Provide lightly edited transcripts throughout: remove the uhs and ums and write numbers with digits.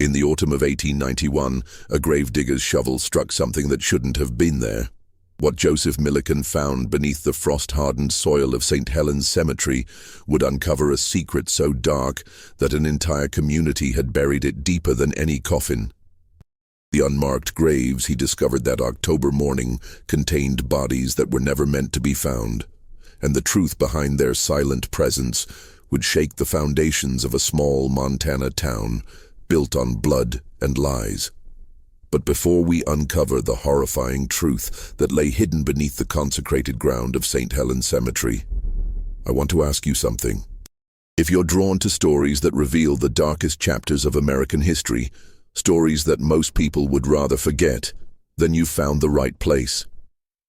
In the autumn of 1891, a gravedigger's shovel struck something that shouldn't have been there. What Joseph Milliken found beneath the frost-hardened soil of St. Helen's Cemetery would uncover a secret so dark that an entire community had buried it deeper than any coffin. The unmarked graves he discovered that October morning contained bodies that were never meant to be found, and the truth behind their silent presence would shake the foundations of a small Montana town built on blood and lies. But before we uncover the horrifying truth that lay hidden beneath the consecrated ground of St. Helen's Cemetery, I want to ask you something. If you're drawn to stories that reveal the darkest chapters of American history, stories that most people would rather forget, then you've found the right place.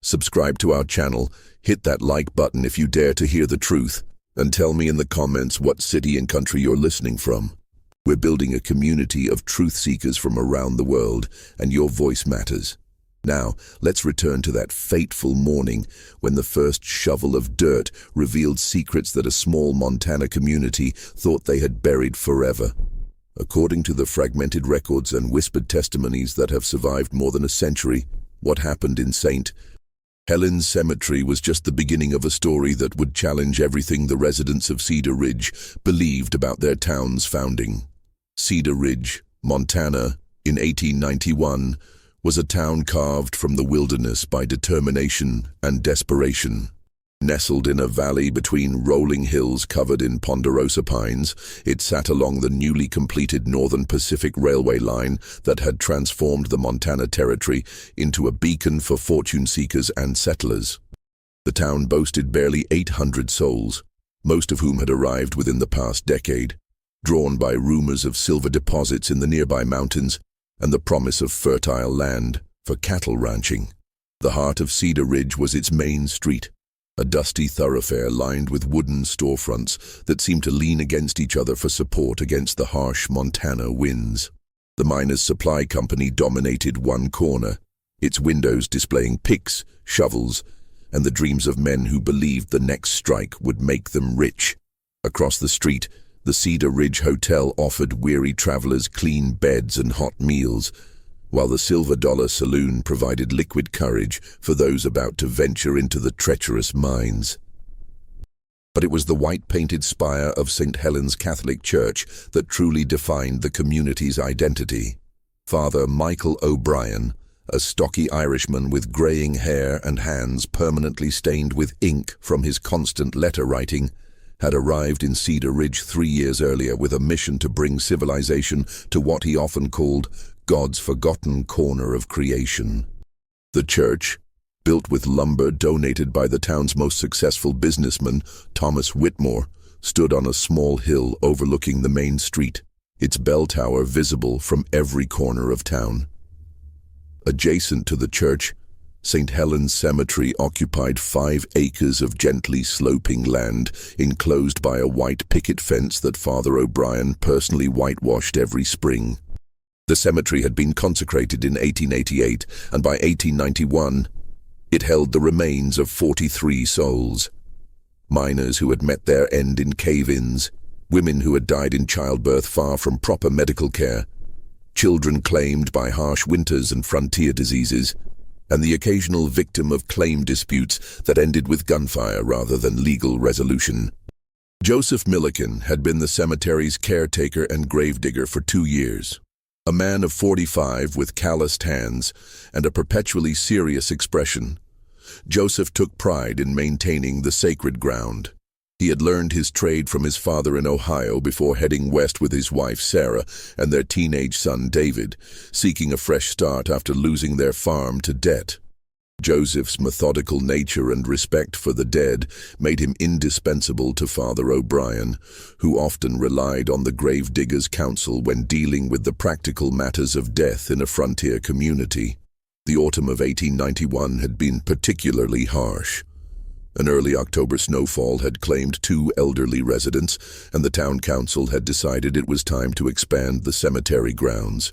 Subscribe to our channel, hit that like button if you dare to hear the truth, and tell me in the comments what city and country you're listening from. We're building a community of truth seekers from around the world, and your voice matters. Now, let's return to that fateful morning when the first shovel of dirt revealed secrets that a small Montana community thought they had buried forever. According to the fragmented records and whispered testimonies that have survived more than a century, what happened in St. Helen's Cemetery was just the beginning of a story that would challenge everything the residents of Cedar Ridge believed about their town's founding. Cedar Ridge, Montana, in 1891, was a town carved from the wilderness by determination and desperation. Nestled in a valley between rolling hills covered in ponderosa pines, it sat along the newly completed Northern Pacific Railway line that had transformed the Montana Territory into a beacon for fortune seekers and settlers. The town boasted barely 800 souls, most of whom had arrived within the past decade, drawn by rumors of silver deposits in the nearby mountains and the promise of fertile land for cattle ranching. The heart of Cedar Ridge was its main street, a dusty thoroughfare lined with wooden storefronts that seemed to lean against each other for support against the harsh Montana winds. The Miners' Supply Company dominated one corner, its windows displaying picks, shovels, and the dreams of men who believed the next strike would make them rich. Across the street, the Cedar Ridge Hotel offered weary travelers clean beds and hot meals, while the Silver Dollar Saloon provided liquid courage for those about to venture into the treacherous mines. But it was the white-painted spire of St. Helen's Catholic Church that truly defined the community's identity. Father Michael O'Brien, a stocky Irishman with graying hair and hands permanently stained with ink from his constant letter-writing, had arrived in Cedar Ridge 3 years earlier with a mission to bring civilization to what he often called God's forgotten corner of creation. The church, built with lumber donated by the town's most successful businessman, Thomas Whitmore, stood on a small hill overlooking the main street, its bell tower visible from every corner of town. Adjacent to the church, St. Helen's Cemetery occupied 5 acres of gently sloping land enclosed by a white picket fence that Father O'Brien personally whitewashed every spring. The cemetery had been consecrated in 1888, and by 1891, it held the remains of 43 souls. Miners who had met their end in cave-ins, women who had died in childbirth far from proper medical care, children claimed by harsh winters and frontier diseases, and the occasional victim of claim disputes that ended with gunfire rather than legal resolution. Joseph Milliken had been the cemetery's caretaker and gravedigger for 2 years. A man of 45 with calloused hands and a perpetually serious expression, Joseph took pride in maintaining the sacred ground. He had learned his trade from his father in Ohio before heading west with his wife Sarah and their teenage son David, seeking a fresh start after losing their farm to debt. Joseph's methodical nature and respect for the dead made him indispensable to Father O'Brien, who often relied on the gravedigger's counsel when dealing with the practical matters of death in a frontier community. The autumn of 1891 had been particularly harsh. An early October snowfall had claimed 2 elderly residents, and the town council had decided it was time to expand the cemetery grounds.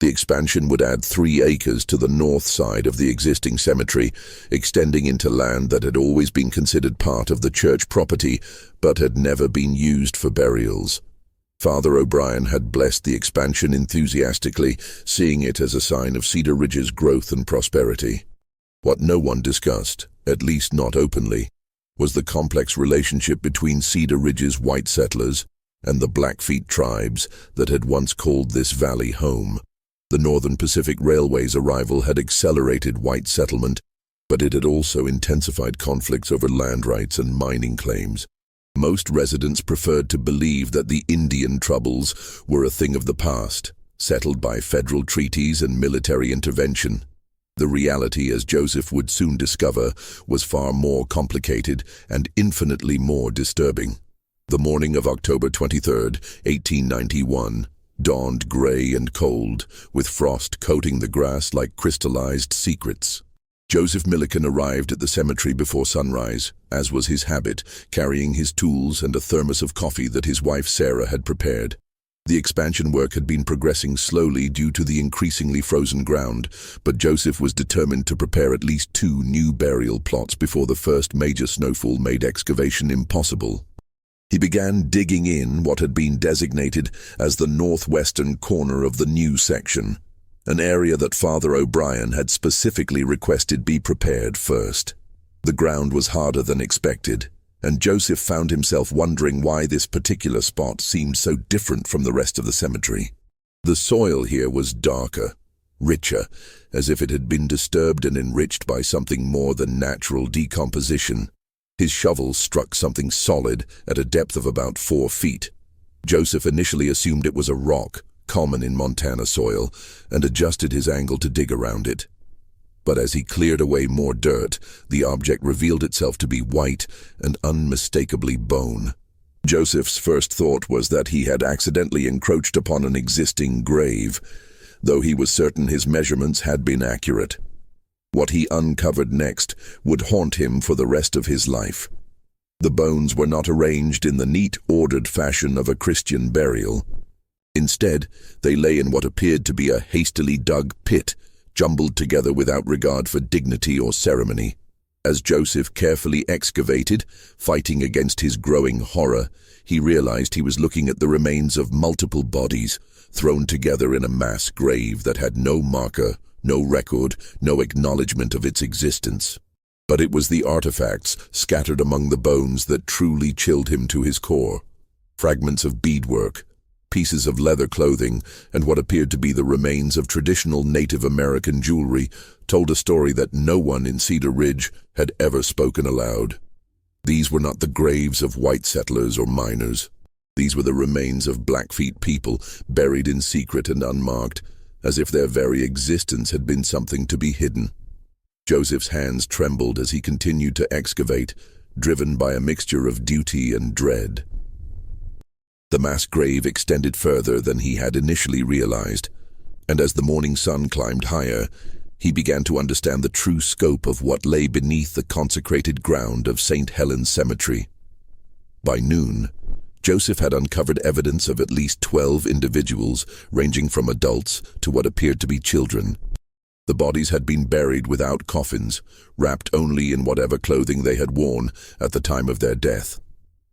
The expansion would add 3 acres to the north side of the existing cemetery, extending into land that had always been considered part of the church property, but had never been used for burials. Father O'Brien had blessed the expansion enthusiastically, seeing it as a sign of Cedar Ridge's growth and prosperity. What no one discussed, at least not openly, was the complex relationship between Cedar Ridge's white settlers and the Blackfeet tribes that had once called this valley home. The Northern Pacific Railway's arrival had accelerated white settlement, but it had also intensified conflicts over land rights and mining claims. Most residents preferred to believe that the Indian troubles were a thing of the past, settled by federal treaties and military intervention. The reality, as Joseph would soon discover, was far more complicated and infinitely more disturbing. The morning of October 23rd, 1891, dawned gray and cold, with frost coating the grass like crystallized secrets. Joseph Milliken arrived at the cemetery before sunrise, as was his habit, carrying his tools and a thermos of coffee that his wife Sarah had prepared. The expansion work had been progressing slowly due to the increasingly frozen ground, but Joseph was determined to prepare at least 2 new burial plots before the first major snowfall made excavation impossible. He began digging in what had been designated as the northwestern corner of the new section, an area that Father O'Brien had specifically requested be prepared first. The ground was harder than expected, and Joseph found himself wondering why this particular spot seemed so different from the rest of the cemetery. The soil here was darker, richer, as if it had been disturbed and enriched by something more than natural decomposition. His shovel struck something solid at a depth of about 4 feet. Joseph initially assumed it was a rock, common in Montana soil, and adjusted his angle to dig around it. But as he cleared away more dirt, the object revealed itself to be white and unmistakably bone. Joseph's first thought was that he had accidentally encroached upon an existing grave, though he was certain his measurements had been accurate. What he uncovered next would haunt him for the rest of his life. The bones were not arranged in the neat, ordered fashion of a Christian burial. Instead, they lay in what appeared to be a hastily dug pit, jumbled together without regard for dignity or ceremony. As Joseph carefully excavated, fighting against his growing horror, he realized he was looking at the remains of multiple bodies, thrown together in a mass grave that had no marker, no record, no acknowledgement of its existence. But it was the artifacts scattered among the bones that truly chilled him to his core. Fragments of beadwork, pieces of leather clothing, and what appeared to be the remains of traditional Native American jewelry told a story that no one in Cedar Ridge had ever spoken aloud. These were not the graves of white settlers or miners. These were the remains of Blackfeet people, buried in secret and unmarked, as if their very existence had been something to be hidden. Joseph's hands trembled as he continued to excavate, driven by a mixture of duty and dread. The mass grave extended further than he had initially realized, and as the morning sun climbed higher, he began to understand the true scope of what lay beneath the consecrated ground of St. Helen's Cemetery. By noon, Joseph had uncovered evidence of at least 12 individuals, ranging from adults to what appeared to be children. The bodies had been buried without coffins, wrapped only in whatever clothing they had worn at the time of their death.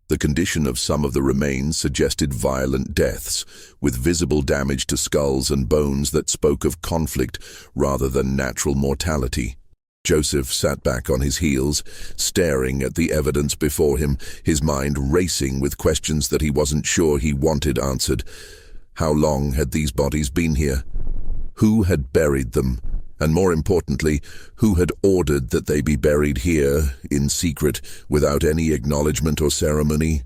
The condition of some of the remains suggested violent deaths, with visible damage to skulls and bones that spoke of conflict rather than natural mortality. Joseph sat back on his heels, staring at the evidence before him, his mind racing with questions that he wasn't sure he wanted answered. How long had these bodies been here? Who had buried them? And more importantly, who had ordered that they be buried here, in secret, without any acknowledgement or ceremony?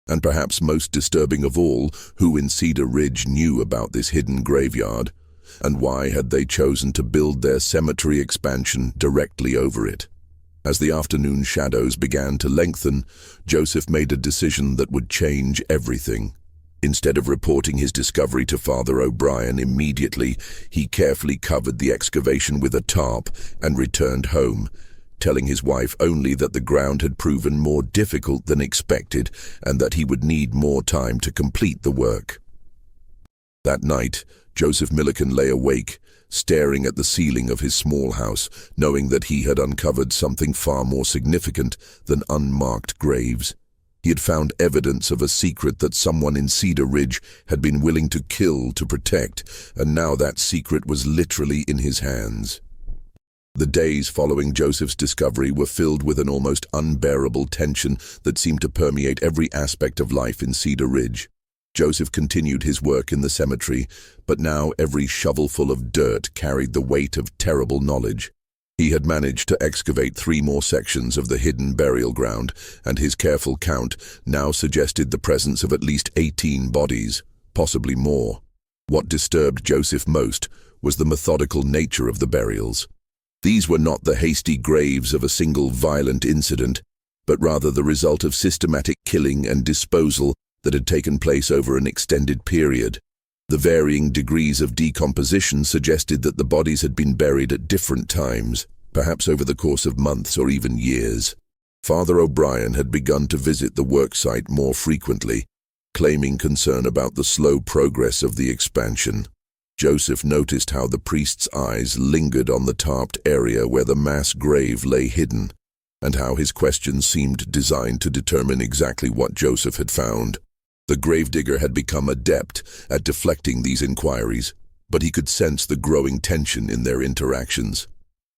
And perhaps most disturbing of all, who in Cedar Ridge knew about this hidden graveyard? And why had they chosen to build their cemetery expansion directly over it? As the afternoon shadows began to lengthen, Joseph made a decision that would change everything. Instead of reporting his discovery to Father O'Brien immediately, he carefully covered the excavation with a tarp and returned home, telling his wife only that the ground had proven more difficult than expected and that he would need more time to complete the work. That night, Joseph Milliken lay awake, staring at the ceiling of his small house, knowing that he had uncovered something far more significant than unmarked graves. He had found evidence of a secret that someone in Cedar Ridge had been willing to kill to protect, and now that secret was literally in his hands. The days following Joseph's discovery were filled with an almost unbearable tension that seemed to permeate every aspect of life in Cedar Ridge. Joseph continued his work in the cemetery, but now every shovelful of dirt carried the weight of terrible knowledge. He had managed to excavate 3 more sections of the hidden burial ground, and his careful count now suggested the presence of at least 18 bodies, possibly more. What disturbed Joseph most was the methodical nature of the burials. These were not the hasty graves of a single violent incident, but rather the result of systematic killing and disposal that had taken place over an extended period. The varying degrees of decomposition suggested that the bodies had been buried at different times, perhaps over the course of months or even years. Father O'Brien had begun to visit the worksite more frequently, claiming concern about the slow progress of the expansion. Joseph noticed how the priest's eyes lingered on the tarped area where the mass grave lay hidden, and how his questions seemed designed to determine exactly what Joseph had found. The gravedigger had become adept at deflecting these inquiries, but he could sense the growing tension in their interactions.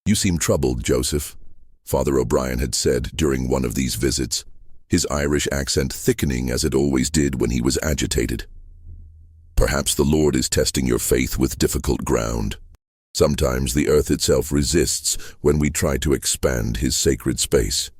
"You seem troubled, Joseph," Father O'Brien had said during one of these visits, his Irish accent thickening as it always did when he was agitated. "Perhaps the Lord is testing your faith with difficult ground. Sometimes the earth itself resists when we try to expand his sacred space."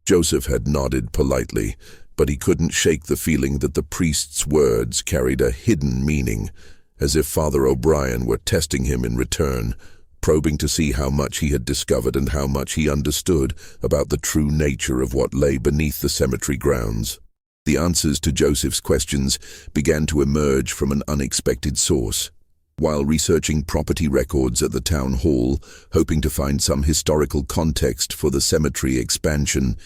Joseph had nodded politely, but he couldn't shake the feeling that the priest's words carried a hidden meaning, as if Father O'Brien were testing him in return, probing to see how much he had discovered and how much he understood about the true nature of what lay beneath the cemetery grounds. The answers to Joseph's questions began to emerge from an unexpected source. While researching property records at the town hall, hoping to find some historical context for the cemetery expansion,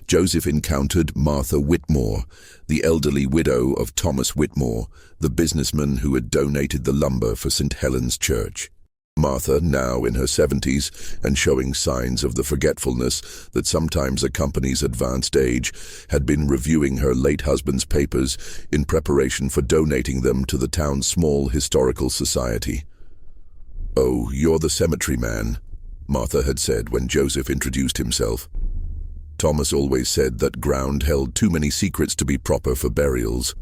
Joseph encountered Martha Whitmore, the elderly widow of Thomas Whitmore, the businessman who had donated the lumber for St. Helen's Church. Martha, now in her 70s and showing signs of the forgetfulness that sometimes accompanies advanced age, had been reviewing her late husband's papers in preparation for donating them to the town's small historical society. "Oh, you're the cemetery man," Martha had said when Joseph introduced himself. "Thomas always said that ground held too many secrets to be proper for burials.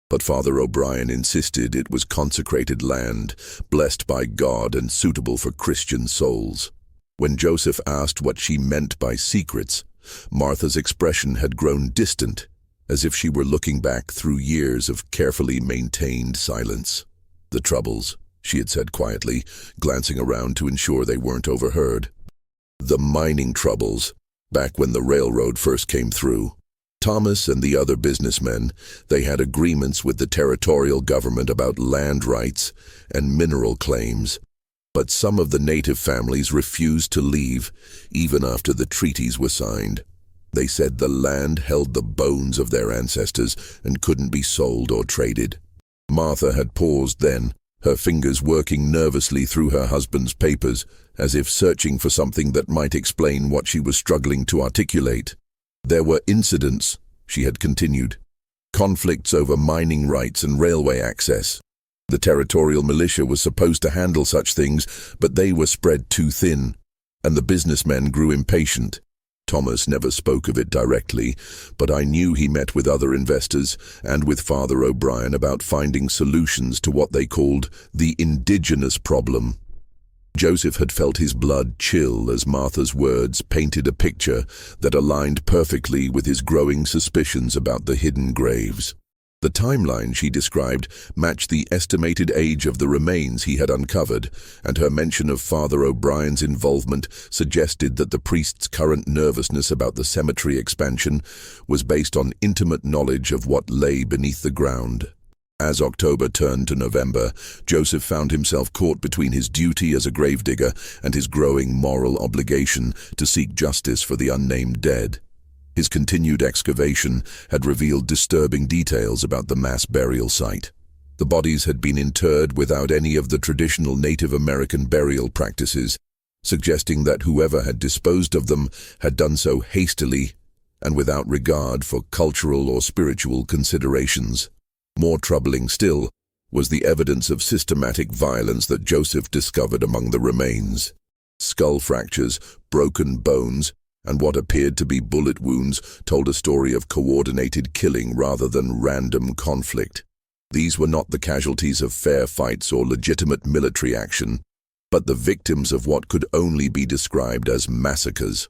But Father O'Brien insisted it was consecrated land, blessed by God and suitable for Christian souls." When Joseph asked what she meant by secrets, Martha's expression had grown distant, as if she were looking back through years of carefully maintained silence. "The troubles," she had said quietly, glancing around to ensure they weren't overheard. "The mining troubles, back when the railroad first came through. Thomas and the other businessmen, they had agreements with the territorial government about land rights and mineral claims, but some of the native families refused to leave even after the treaties were signed. They said the land held the bones of their ancestors and couldn't be sold or traded." Martha had paused then, her fingers working nervously through her husband's papers, as if searching for something that might explain what she was struggling to articulate. "There were incidents," she had continued, "conflicts over mining rights and railway access. The territorial militia was supposed to handle such things, but they were spread too thin, and the businessmen grew impatient. Thomas never spoke of it directly, but I knew he met with other investors and with Father O'Brien about finding solutions to what they called the indigenous problem." Joseph had felt his blood chill as Martha's words painted a picture that aligned perfectly with his growing suspicions about the hidden graves. The timeline she described matched the estimated age of the remains he had uncovered, and her mention of Father O'Brien's involvement suggested that the priest's current nervousness about the cemetery expansion was based on intimate knowledge of what lay beneath the ground. As October turned to November, Joseph found himself caught between his duty as a gravedigger and his growing moral obligation to seek justice for the unnamed dead. His continued excavation had revealed disturbing details about the mass burial site. The bodies had been interred without any of the traditional Native American burial practices, suggesting that whoever had disposed of them had done so hastily and without regard for cultural or spiritual considerations. More troubling still was the evidence of systematic violence that Joseph discovered among the remains. Skull fractures, broken bones, and what appeared to be bullet wounds told a story of coordinated killing rather than random conflict. These were not the casualties of fair fights or legitimate military action, but the victims of what could only be described as massacres.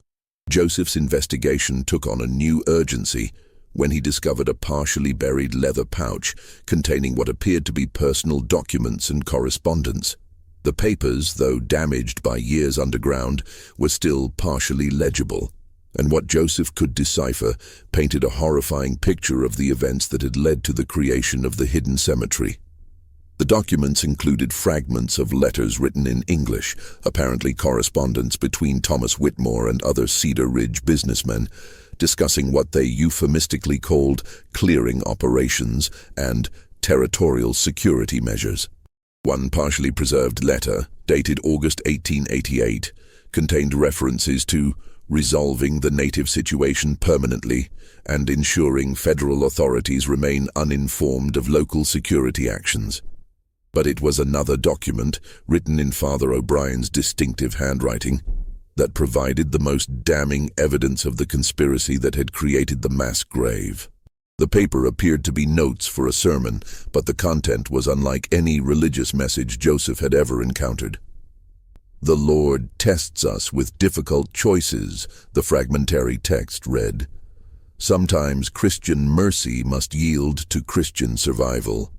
Joseph's investigation took on a new urgency when he discovered a partially buried leather pouch containing what appeared to be personal documents and correspondence. The papers, though damaged by years underground, were still partially legible, and what Joseph could decipher painted a horrifying picture of the events that had led to the creation of the hidden cemetery. The documents included fragments of letters written in English, apparently correspondence between Thomas Whitmore and other Cedar Ridge businessmen, discussing what they euphemistically called clearing operations and territorial security measures. One partially preserved letter, dated August 1888, contained references to resolving the native situation permanently and ensuring federal authorities remain uninformed of local security actions. But it was another document, written in Father O'Brien's distinctive handwriting, that provided the most damning evidence of the conspiracy that had created the mass grave. The paper appeared to be notes for a sermon, but the content was unlike any religious message Joseph had ever encountered. "The Lord tests us with difficult choices," the fragmentary text read. "Sometimes Christian mercy must yield to Christian survival.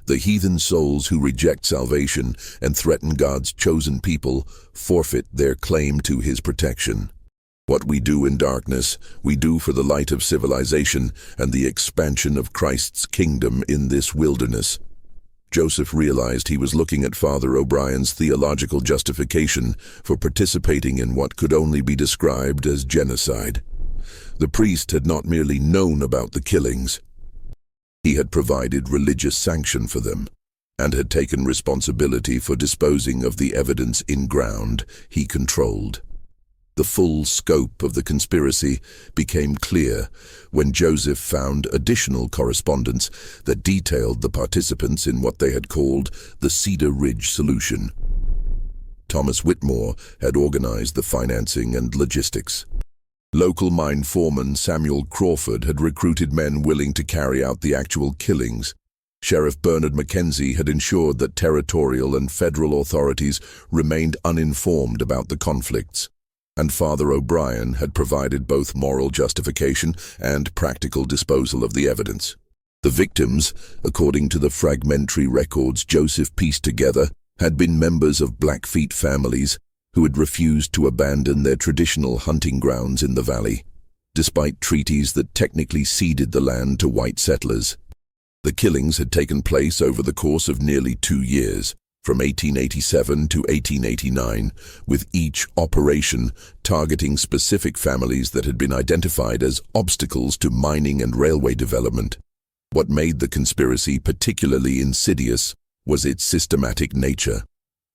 The heathen souls who reject salvation and threaten God's chosen people forfeit their claim to His protection. What we do in darkness, we do for the light of civilization and the expansion of Christ's kingdom in this wilderness." Joseph realized he was looking at Father O'Brien's theological justification for participating in what could only be described as genocide. The priest had not merely known about the killings. He had provided religious sanction for them, and had taken responsibility for disposing of the evidence in ground he controlled. The full scope of the conspiracy became clear when Joseph found additional correspondence that detailed the participants in what they had called the Cedar Ridge Solution. Thomas Whitmore had organized the financing and logistics. Local mine foreman Samuel Crawford had recruited men willing to carry out the actual killings. Sheriff Bernard Mackenzie had ensured that territorial and federal authorities remained uninformed about the conflicts. And Father O'Brien had provided both moral justification and practical disposal of the evidence. The victims, according to the fragmentary records Joseph pieced together, had been members of Blackfeet families who had refused to abandon their traditional hunting grounds in the valley, despite treaties that technically ceded the land to white settlers. The killings had taken place over the course of nearly 2 years, from 1887 to 1889, with each operation targeting specific families that had been identified as obstacles to mining and railway development. What made the conspiracy particularly insidious was its systematic nature.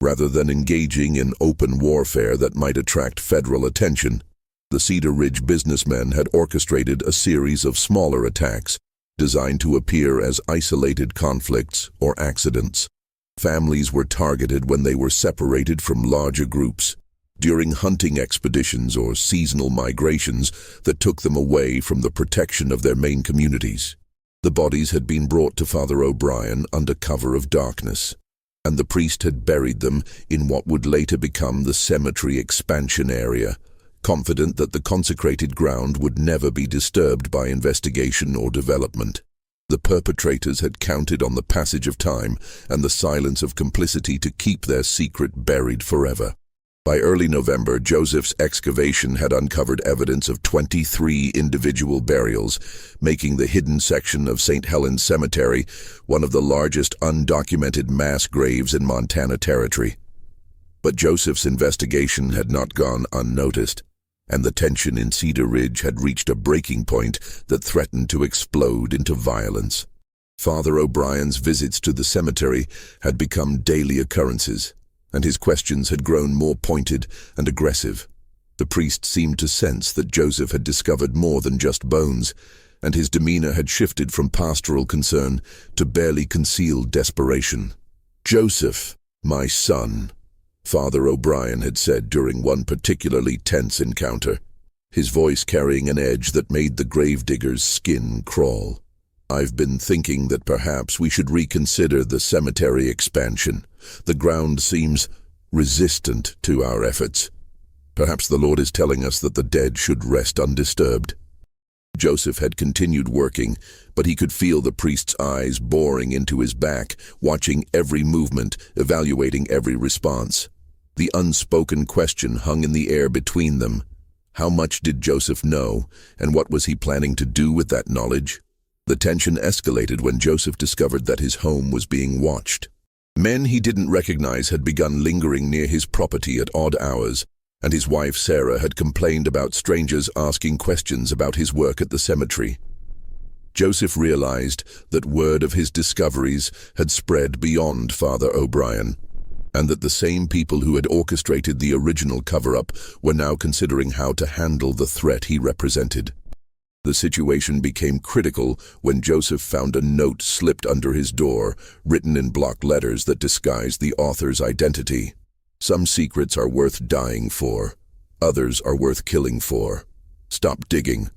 Rather than engaging in open warfare that might attract federal attention, the Cedar Ridge businessmen had orchestrated a series of smaller attacks designed to appear as isolated conflicts or accidents. Families were targeted when they were separated from larger groups, during hunting expeditions or seasonal migrations that took them away from the protection of their main communities. The bodies had been brought to Father O'Brien under cover of darkness, and the priest had buried them in what would later become the cemetery expansion area, confident that the consecrated ground would never be disturbed by investigation or development. The perpetrators had counted on the passage of time and the silence of complicity to keep their secret buried forever. By early November, Joseph's excavation had uncovered evidence of 23 individual burials, making the hidden section of St. Helen's Cemetery one of the largest undocumented mass graves in Montana Territory. But Joseph's investigation had not gone unnoticed, and the tension in Cedar Ridge had reached a breaking point that threatened to explode into violence. Father O'Brien's visits to the cemetery had become daily occurrences, and his questions had grown more pointed and aggressive. The priest seemed to sense that Joseph had discovered more than just bones, and his demeanor had shifted from pastoral concern to barely concealed desperation. "Joseph, my son," Father O'Brien had said during one particularly tense encounter, his voice carrying an edge that made the gravedigger's skin crawl. "I've been thinking that perhaps we should reconsider the cemetery expansion. The ground seems resistant to our efforts. Perhaps the Lord is telling us that the dead should rest undisturbed." Joseph had continued working, but he could feel the priest's eyes boring into his back, watching every movement, evaluating every response. The unspoken question hung in the air between them. How much did Joseph know, and what was he planning to do with that knowledge? The tension escalated when Joseph discovered that his home was being watched. Men he didn't recognize had begun lingering near his property at odd hours, and his wife Sarah had complained about strangers asking questions about his work at the cemetery. Joseph realized that word of his discoveries had spread beyond Father O'Brien, and that the same people who had orchestrated the original cover-up were now considering how to handle the threat he represented. The situation became critical when Joseph found a note slipped under his door, written in block letters that disguised the author's identity. "Some secrets are worth dying for. Others are worth killing for. Stop digging,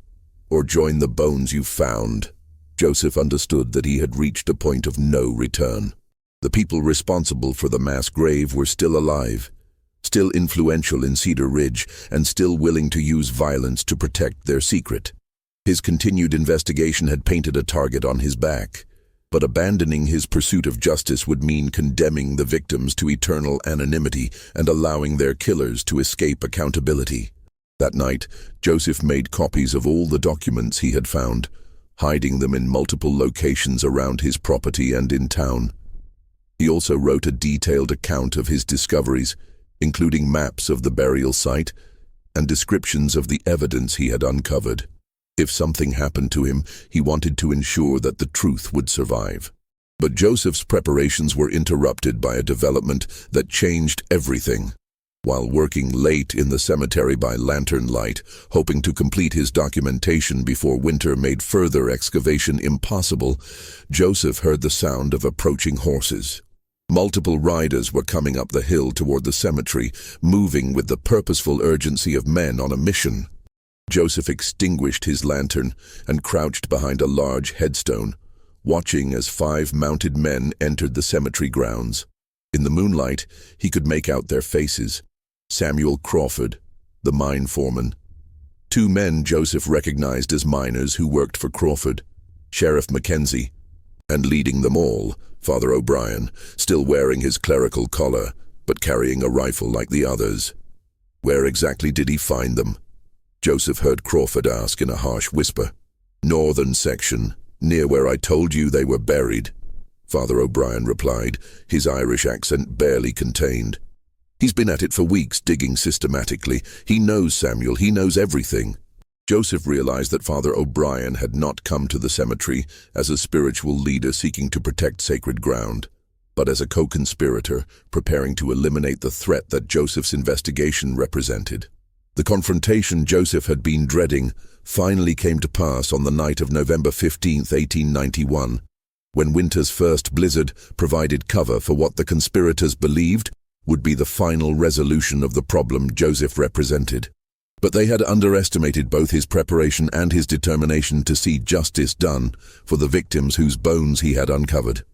or join the bones you found." Joseph understood that he had reached a point of no return. The people responsible for the mass grave were still alive, still influential in Cedar Ridge, and still willing to use violence to protect their secret. His continued investigation had painted a target on his back, but abandoning his pursuit of justice would mean condemning the victims to eternal anonymity and allowing their killers to escape accountability. That night, Joseph made copies of all the documents he had found, hiding them in multiple locations around his property and in town. He also wrote a detailed account of his discoveries, including maps of the burial site and descriptions of the evidence he had uncovered. If something happened to him, he wanted to ensure that the truth would survive. But Joseph's preparations were interrupted by a development that changed everything. While working late in the cemetery by lantern light, hoping to complete his documentation before winter made further excavation impossible, Joseph heard the sound of approaching horses. Multiple riders were coming up the hill toward the cemetery, moving with the purposeful urgency of men on a mission. Joseph extinguished his lantern and crouched behind a large headstone, watching as 5 mounted men entered the cemetery grounds. In the moonlight, he could make out their faces. Samuel Crawford, the mine foreman. 2 men Joseph recognized as miners who worked for Crawford, Sheriff Mackenzie, and leading them all, Father O'Brien, still wearing his clerical collar, but carrying a rifle like the others. Where exactly did he find them? Joseph heard Crawford ask in a harsh whisper. "Northern section, near where I told you they were buried," Father O'Brien replied, his Irish accent barely contained. "He's been at it for weeks, digging systematically. He knows Samuel, he knows everything." Joseph realized that Father O'Brien had not come to the cemetery as a spiritual leader seeking to protect sacred ground, but as a co-conspirator preparing to eliminate the threat that Joseph's investigation represented. The confrontation Joseph had been dreading finally came to pass on the night of November 15, 1891, when winter's first blizzard provided cover for what the conspirators believed would be the final resolution of the problem Joseph represented. But they had underestimated both his preparation and his determination to see justice done for the victims whose bones he had uncovered.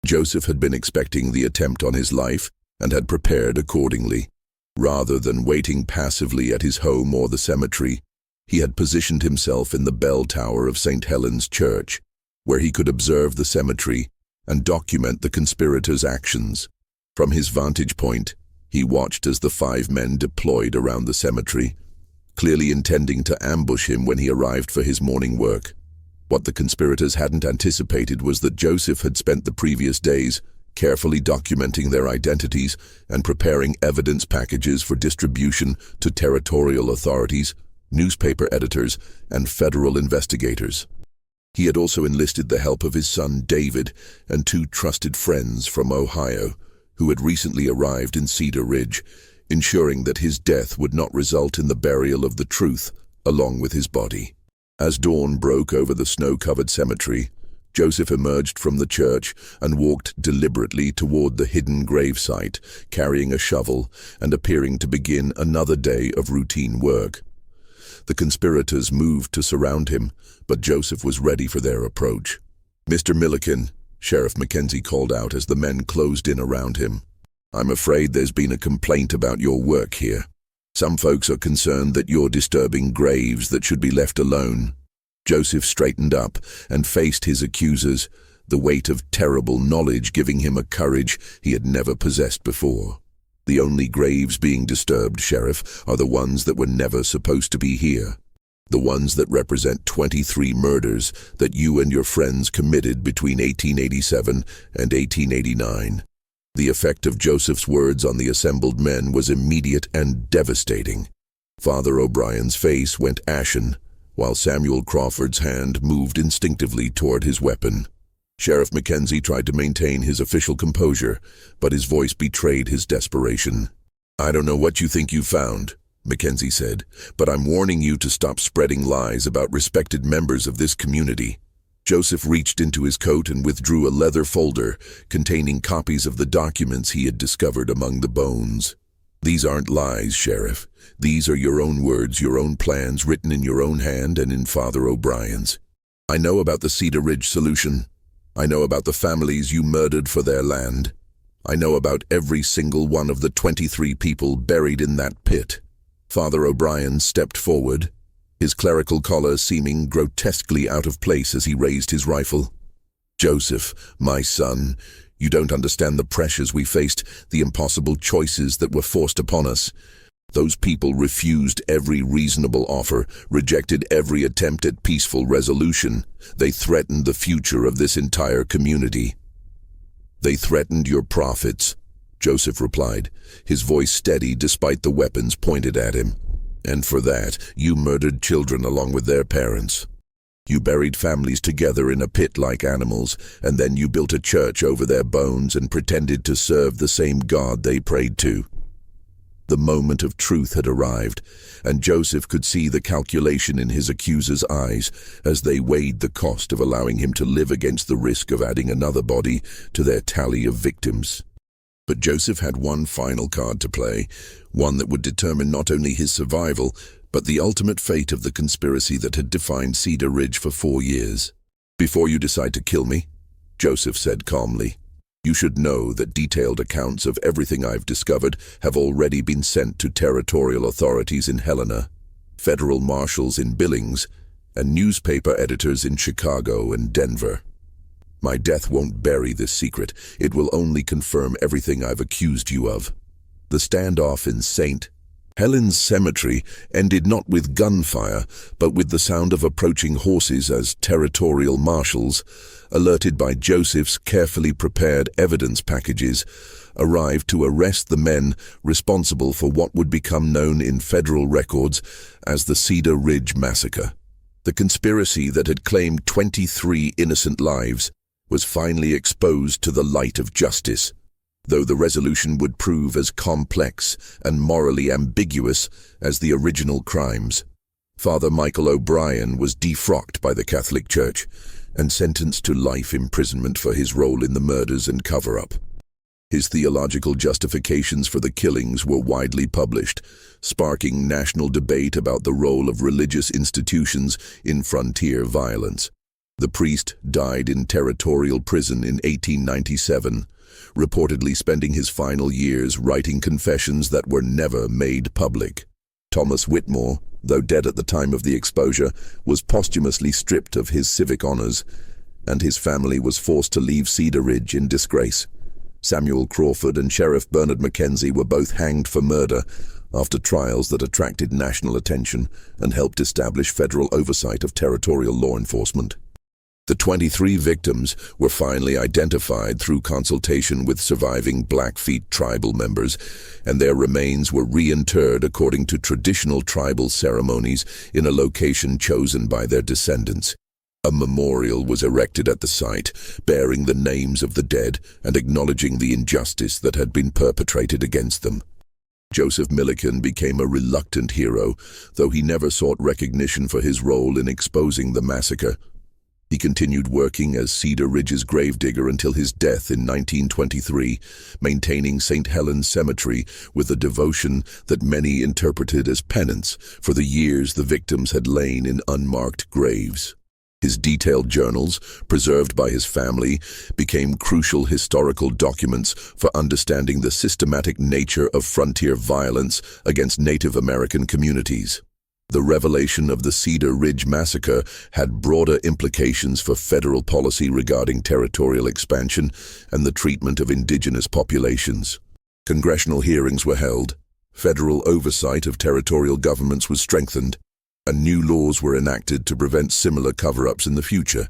Joseph had been expecting the attempt on his life and had prepared accordingly. Rather than waiting passively at his home or the cemetery, he had positioned himself in the bell tower of St. Helen's Church, where he could observe the cemetery and document the conspirators' actions. From his vantage point, he watched as the 5 men deployed around the cemetery, clearly intending to ambush him when he arrived for his morning work. What the conspirators hadn't anticipated was that Joseph had spent the previous days carefully documenting their identities and preparing evidence packages for distribution to territorial authorities, newspaper editors, and federal investigators. He had also enlisted the help of his son David and 2 trusted friends from Ohio, who had recently arrived in Cedar Ridge, ensuring that his death would not result in the burial of the truth along with his body. As dawn broke over the snow-covered cemetery, Joseph emerged from the church and walked deliberately toward the hidden gravesite, carrying a shovel and appearing to begin another day of routine work. The conspirators moved to surround him, but Joseph was ready for their approach. "Mr. Milliken," Sheriff Mackenzie called out as the men closed in around him. "I'm afraid there's been a complaint about your work here. Some folks are concerned that you're disturbing graves that should be left alone." Joseph straightened up and faced his accusers, the weight of terrible knowledge giving him a courage he had never possessed before. "The only graves being disturbed, Sheriff, are the ones that were never supposed to be here. The ones that represent 23 murders that you and your friends committed between 1887 and 1889. The effect of Joseph's words on the assembled men was immediate and devastating. Father O'Brien's face went ashen, while Samuel Crawford's hand moved instinctively toward his weapon. Sheriff Mackenzie tried to maintain his official composure, but his voice betrayed his desperation. "I don't know what you think you found," Mackenzie said, "but I'm warning you to stop spreading lies about respected members of this community." Joseph reached into his coat and withdrew a leather folder containing copies of the documents he had discovered among the bones. "These aren't lies, Sheriff. These are your own words, your own plans, written in your own hand and in Father O'Brien's. I know about the Cedar Ridge solution. I know about the families you murdered for their land. I know about every single one of the 23 people buried in that pit." Father O'Brien stepped forward, his clerical collar seeming grotesquely out of place as he raised his rifle. "Joseph, my son, you don't understand the pressures we faced, the impossible choices that were forced upon us. Those people refused every reasonable offer, rejected every attempt at peaceful resolution. They threatened the future of this entire community." "They threatened your profits," Joseph replied, his voice steady despite the weapons pointed at him. "And for that, you murdered children along with their parents. You buried families together in a pit like animals, and then you built a church over their bones and pretended to serve the same God they prayed to." The moment of truth had arrived, and Joseph could see the calculation in his accuser's eyes as they weighed the cost of allowing him to live against the risk of adding another body to their tally of victims. But Joseph had one final card to play, one that would determine not only his survival, but the ultimate fate of the conspiracy that had defined Cedar Ridge for 4 years. "Before you decide to kill me," Joseph said calmly, "you should know that detailed accounts of everything I've discovered have already been sent to territorial authorities in Helena, federal marshals in Billings, and newspaper editors in Chicago and Denver. My death won't bury this secret. It will only confirm everything I've accused you of." The standoff in St. Helen's Cemetery ended not with gunfire, but with the sound of approaching horses as territorial marshals, alerted by Joseph's carefully prepared evidence packages, arrived to arrest the men responsible for what would become known in federal records as the Cedar Ridge Massacre. The conspiracy that had claimed 23 innocent lives was finally exposed to the light of justice, though the resolution would prove as complex and morally ambiguous as the original crimes. Father Michael O'Brien was defrocked by the Catholic Church and sentenced to life imprisonment for his role in the murders and cover-up. His theological justifications for the killings were widely published, sparking national debate about the role of religious institutions in frontier violence. The priest died in territorial prison in 1897, reportedly spending his final years writing confessions that were never made public. Thomas Whitmore, though dead at the time of the exposure, was posthumously stripped of his civic honors, and his family was forced to leave Cedar Ridge in disgrace. Samuel Crawford and Sheriff Bernard Mackenzie were both hanged for murder after trials that attracted national attention and helped establish federal oversight of territorial law enforcement. The 23 victims were finally identified through consultation with surviving Blackfeet tribal members, and their remains were reinterred according to traditional tribal ceremonies in a location chosen by their descendants. A memorial was erected at the site, bearing the names of the dead and acknowledging the injustice that had been perpetrated against them. Joseph Milliken became a reluctant hero, though he never sought recognition for his role in exposing the massacre. He continued working as Cedar Ridge's gravedigger until his death in 1923, maintaining St. Helen's Cemetery with a devotion that many interpreted as penance for the years the victims had lain in unmarked graves. His detailed journals, preserved by his family, became crucial historical documents for understanding the systematic nature of frontier violence against Native American communities. The revelation of the Cedar Ridge Massacre had broader implications for federal policy regarding territorial expansion and the treatment of indigenous populations. Congressional hearings were held, federal oversight of territorial governments was strengthened, and new laws were enacted to prevent similar cover-ups in the future.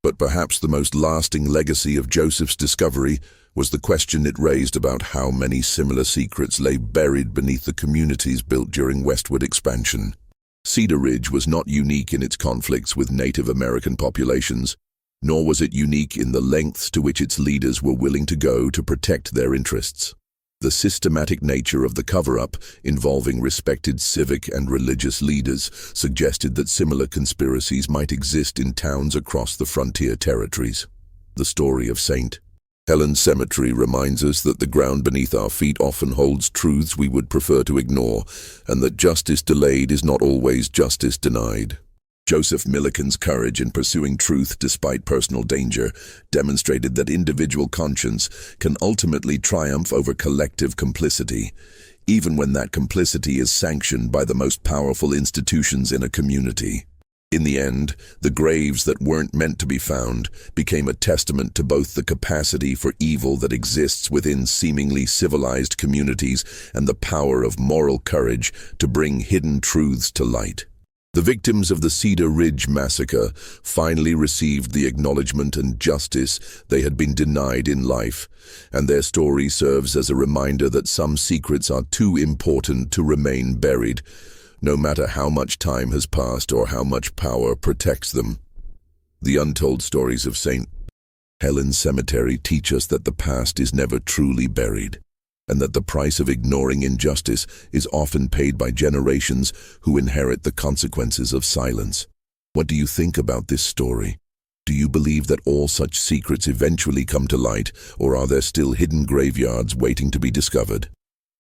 But perhaps the most lasting legacy of Joseph's discovery was the question it raised about how many similar secrets lay buried beneath the communities built during westward expansion. Cedar Ridge was not unique in its conflicts with Native American populations, nor was it unique in the lengths to which its leaders were willing to go to protect their interests. The systematic nature of the cover-up, involving respected civic and religious leaders, suggested that similar conspiracies might exist in towns across the frontier territories. The story of St. Helen's Cemetery reminds us that the ground beneath our feet often holds truths we would prefer to ignore, and that justice delayed is not always justice denied. Joseph Milliken's courage in pursuing truth despite personal danger demonstrated that individual conscience can ultimately triumph over collective complicity, even when that complicity is sanctioned by the most powerful institutions in a community. In the end, the graves that weren't meant to be found became a testament to both the capacity for evil that exists within seemingly civilized communities and the power of moral courage to bring hidden truths to light. The victims of the Cedar Ridge Massacre finally received the acknowledgement and justice they had been denied in life, and their story serves as a reminder that some secrets are too important to remain buried, no matter how much time has passed or how much power protects them. The untold stories of St. Helen's Cemetery teach us that the past is never truly buried, and that the price of ignoring injustice is often paid by generations who inherit the consequences of silence. What do you think about this story? Do you believe that all such secrets eventually come to light, or are there still hidden graveyards waiting to be discovered?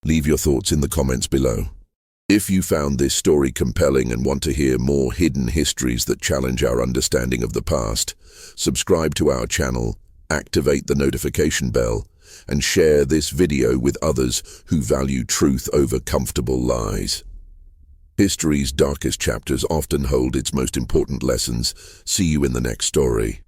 Leave your thoughts in the comments below. If you found this story compelling and want to hear more hidden histories that challenge our understanding of the past, subscribe to our channel, activate the notification bell, and share this video with others who value truth over comfortable lies. History's darkest chapters often hold its most important lessons. See you in the next story.